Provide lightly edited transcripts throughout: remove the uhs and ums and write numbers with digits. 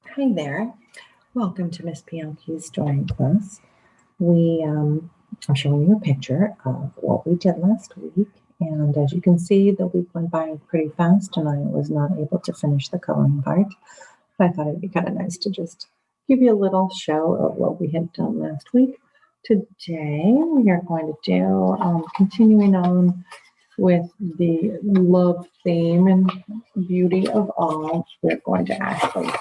Hi there. Welcome to Miss Bianchi's drawing class. I'm showing you a picture of what we did last week, and as you can see, the week went by pretty fast, and I was not able to finish the coloring part. But I thought it'd be kind of nice to just give you a little show of what we had done last week. Today, we are going to do continuing on with the love theme and beauty of all. We're going to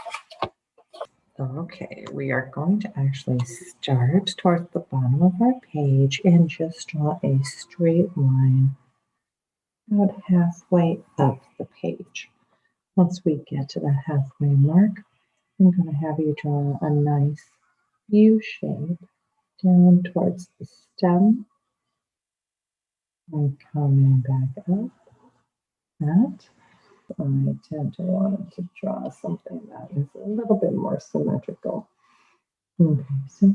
we are going to actually start towards the bottom of our page and just draw a straight line about halfway up the page. Once we get to the halfway mark, I'm going to have you draw a nice U shape down towards the stem and coming back up. That I tend to want to draw something that is a little bit more symmetrical. Okay, so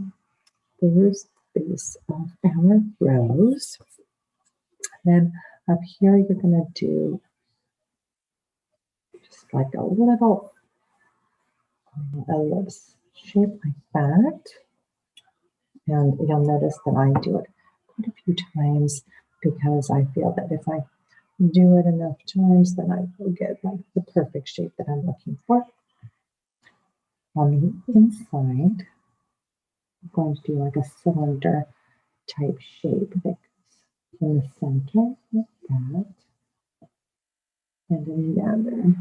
there's the base of our rose. Then up here, you're going to do just like a little ellipse shape like that. And you'll notice that I do it quite a few times because I feel that if I do it enough times, then I will get like the perfect shape that I'm looking for. On the inside, I'm going to do like a cylinder type shape that goes in the center like that. And then down there.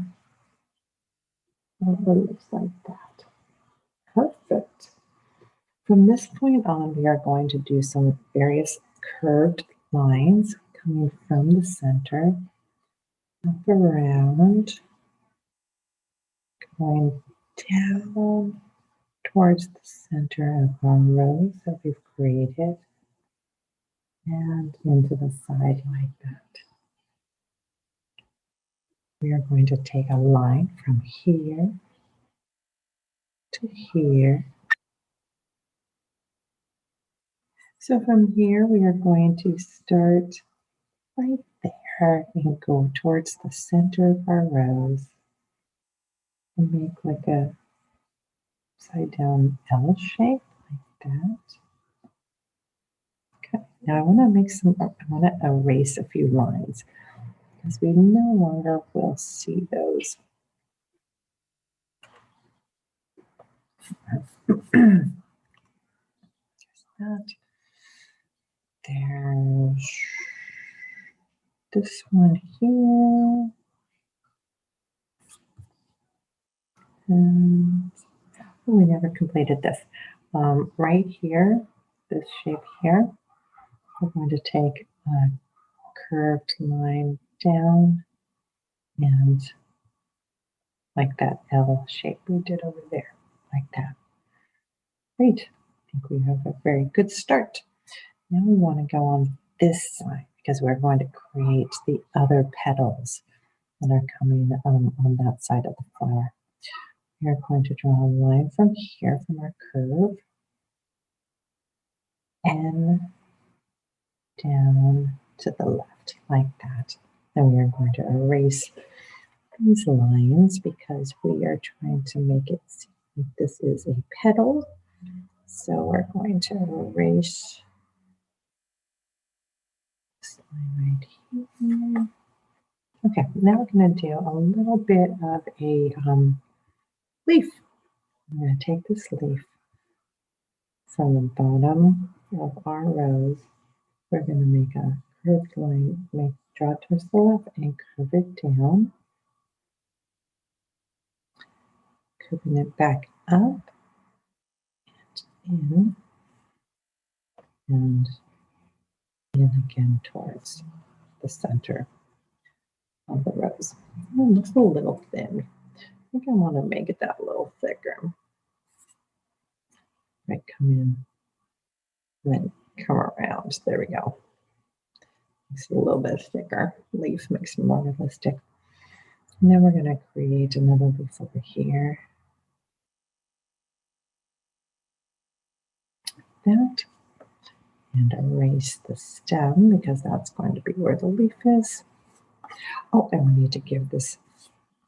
It looks like that. Perfect. From this point on, we are going to do some various curved lines coming from the center up around, going down towards the center of our rose that we've created and into the side like that. We are going to take a line from here to here. So from here, we are going to start right there and go towards the center of our rose and make like a upside down L shape like that. Okay, now I want to erase a few lines because we no longer will see those. There's that. There's this one here. And we never completed this. Right here, this shape here, we're going to take a curved line down and like that L shape we did over there, like that. Great. I think we have a very good start. Now we want to go on this side because we're going to create the other petals that are coming on that side of the flower. We are going to draw a line from here, from our curve, and down to the left, like that. And we are going to erase these lines because we are trying to make it seem like this is a petal. So we're going to erase this line right here. Okay, now we're going to do a little bit of a leaf. I'm going to take this leaf from the bottom of our rose. We're going to make a curved line, draw it towards the left and curve it down. Curving it back up and in again towards the center of the rose. It looks a little thin. I think I want to make it that a little thicker. Right, come in and then come around. There we go. Makes it a little bit thicker. Leaf makes it more realistic. And then we're going to create another leaf over here. That. And erase the stem because that's going to be where the leaf is. Oh, and we need to give this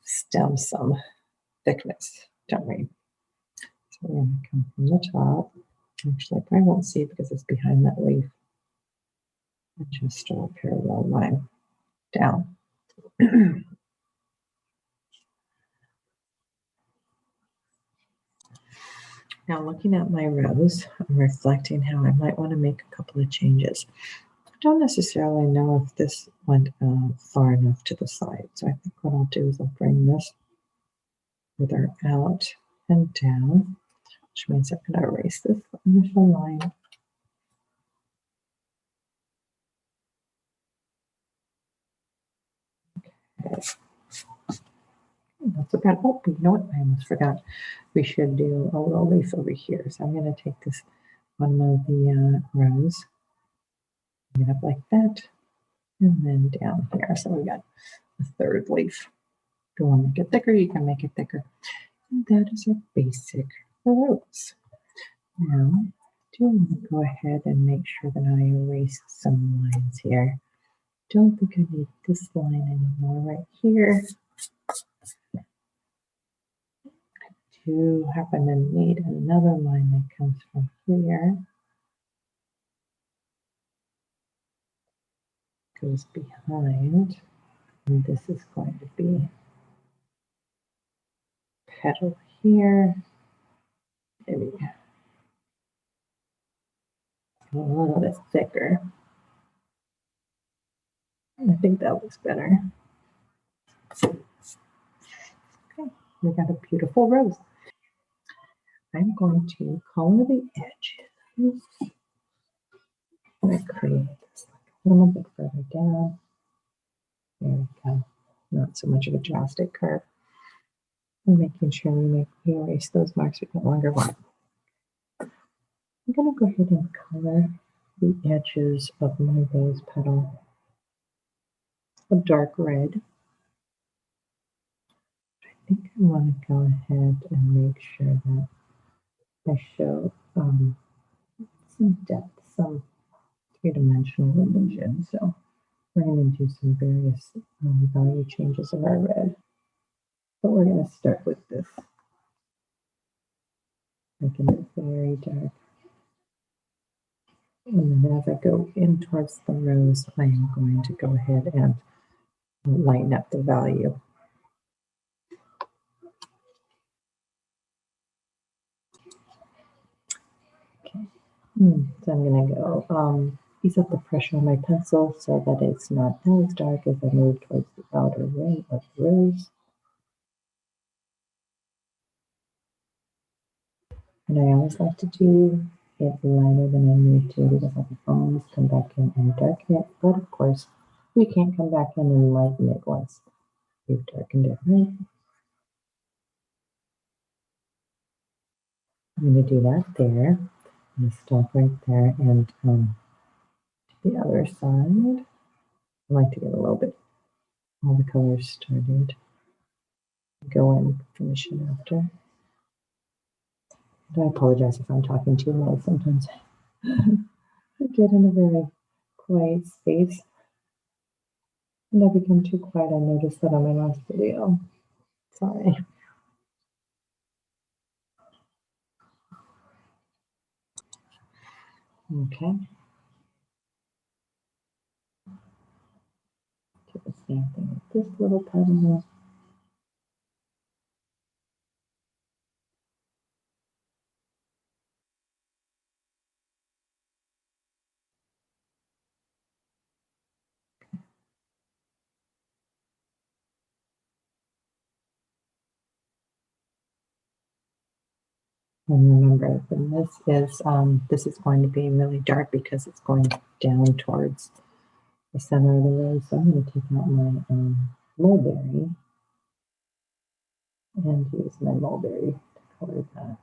stem some thickness, don't we? So we're going to come from the top. Actually, I probably won't see it because it's behind that leaf. And just draw a parallel line down. Now, looking at my rose, I'm reflecting how I might want to make a couple of changes. I don't necessarily know if this went far enough to the side. So I think what I'll do is I'll bring this further out and down, which means I'm going to erase this initial line. Okay. That's about, oh, you know what? I almost forgot. We should do a little leaf over here. So I'm going to take this one of the rose, bring it up like that, and then down here. So we got a third leaf. If you want to make it thicker, you can make it thicker. And that is our basic rose. Now, do want to go ahead and make sure that I erase some lines here. Don't think I need this line anymore right here. I do happen to need another line that comes from here. Goes behind, and this is going to be petal here. Maybe a little bit thicker. I think that looks better. Okay, we got a beautiful rose. I'm going to color the edges. I'm going to create this a little bit further down. There we go. Not so much of a drastic curve. And making sure we erase those marks we no longer want. I'm going to go ahead and color the edges of my rose petal a dark red. I think I want to go ahead and make sure that I show some depth, some three-dimensional illusion. So we're going to do some various value changes of our red. But we're going to start with this, making it very dark. And then as I go in towards the rose, I am going to go ahead and lighten up the value. Okay, so I'm going to go ease up the pressure on my pencil so that it's not as dark as I move towards the outer rim of the rose. And I always like to do it lighter than I need to because I can always come back in and darken it. But of course, we can't come back in and lighten it once we've darkened it, right? I'm going to do that there. I'm going to stop right there and the other side. I like to get a little bit, all the colors started. Go in, finish it after. And I apologize if I'm talking too loud. Sometimes I get in a very quiet space. And I become too quiet. I notice that I'm in a studio. Sorry. Okay. Do the same thing with this little petal. And remember, when this is going to be really dark because it's going down towards the center of the rose. So I'm going to take out my mulberry and use my mulberry to color that.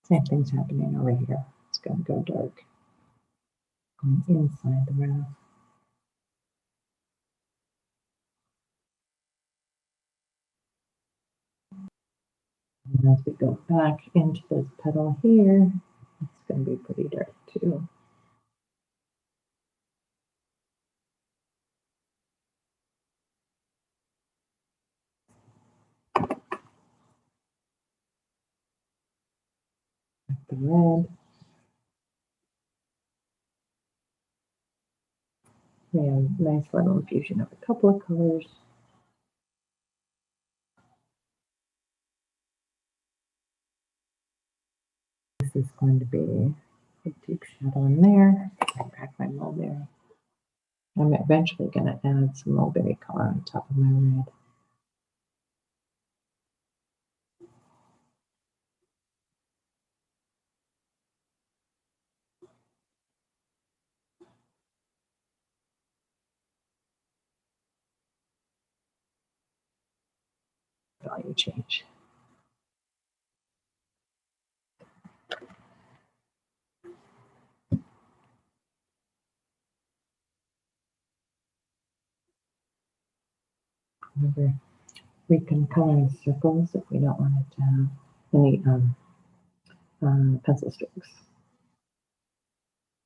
Same thing's happening over here. It's going to go dark. Going inside the rose. And as we go back into this petal here, it's going to be pretty dark too. the red. We have a nice little infusion of a couple of colors. This is going to be a deep shadow in there. I crack my mulberry. I'm eventually going to add some mulberry color on top of my red. Value change. Remember, we can color in circles if we don't want it to have any pencil strokes.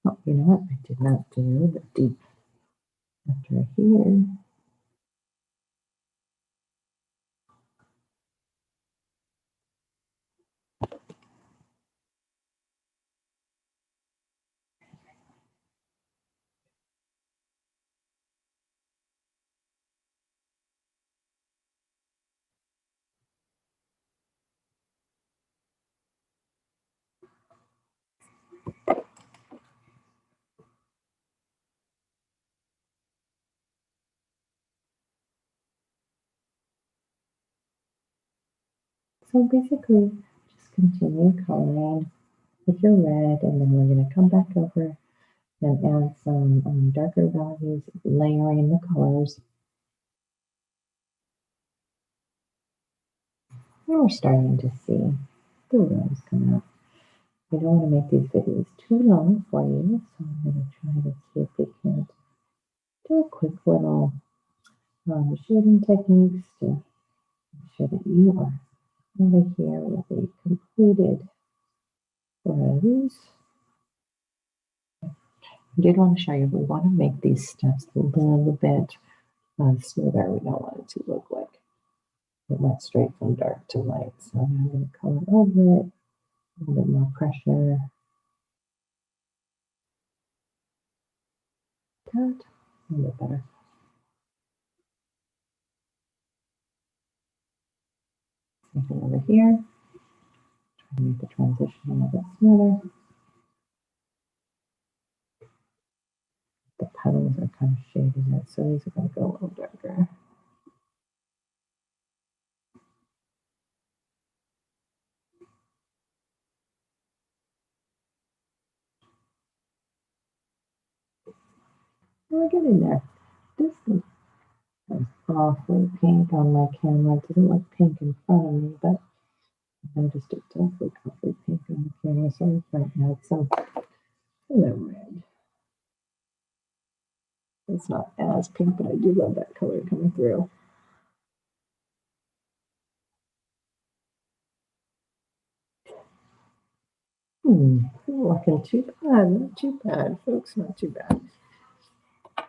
Oh, you know what? I did not do the deep center here. So basically, just continue coloring with your red, and then we're going to come back over and add some darker values, layering the colors. And we're starting to see the rose come out. I don't want to make these videos too long for you, so I'm going to try to see if we can't do a quick little shading techniques to make sure that you are over here with a completed rose. I did want to show you, we want to make these steps a little bit smoother. We don't want it to look like it went straight from dark to light. So I'm going to color over it, a little bit more pressure. That, a little bit better. Same thing over here. Try to make the transition a little bit smoother. The petals are kind of shaded out, so these are going to go a little darker. We're getting there. This is awfully pink on my camera. It doesn't look pink in front of me, but I noticed it does look awfully pink on the camera, so I'm trying to add some color red. It's not as pink, but I do love that color coming through. Looking too bad, not too bad, folks, not too bad.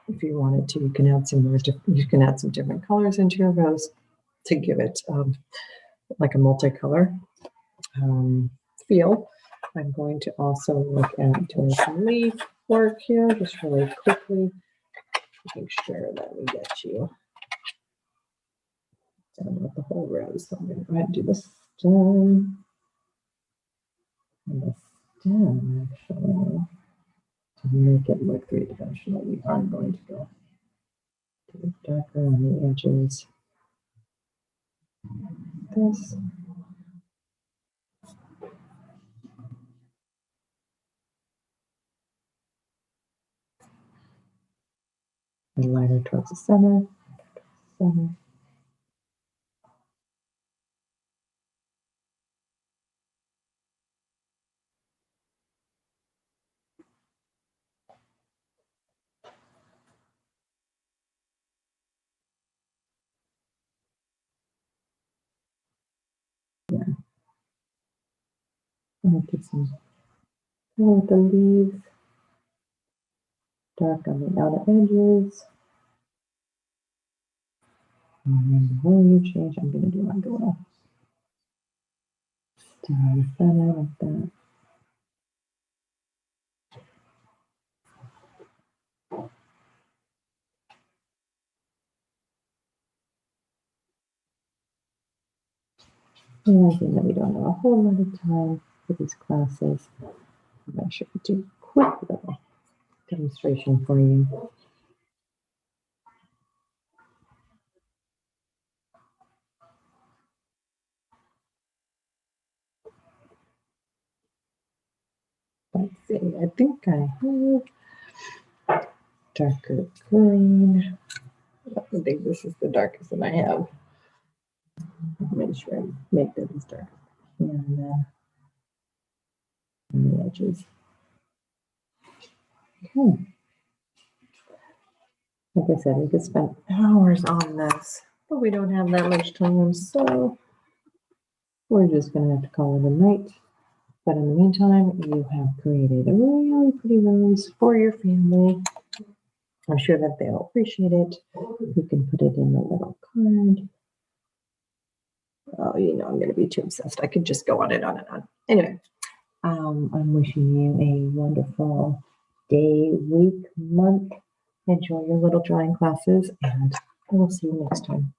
If you wanted to, you can add some more. You can add some different colors into your rose to give it like a multicolor feel. I'm going to also look at doing some leaf work here, just really quickly, make sure that we get you done with the whole rose. So I'm going to go ahead and do the stem. And the stem, actually, to make it look three-dimensional, we are going to go darker on the edges. This. And lighter towards the center. Center. Yeah. I'm going to get some color with the leaves. Dark on the outer edges. And then the value change, I'm going to do like a little star on the center like that. Realizing that we don't have a whole lot of time for these classes, I should do a quick little demonstration for you. Let's see, I think I have darker green. I think this is the darkest that I have. Make sure I make that as dark as I can on the edges. Okay. Like I said, we could spend hours on this, but we don't have that much time, so we're just going to have to call it a night. But in the meantime, you have created a really pretty rose for your family. I'm sure that they'll appreciate it. You can put it in a little card. Oh, you know, I'm going to be too obsessed. I could just go on and on and on. Anyway, I'm wishing you a wonderful day, week, month. Enjoy your little drawing classes, and I will see you next time.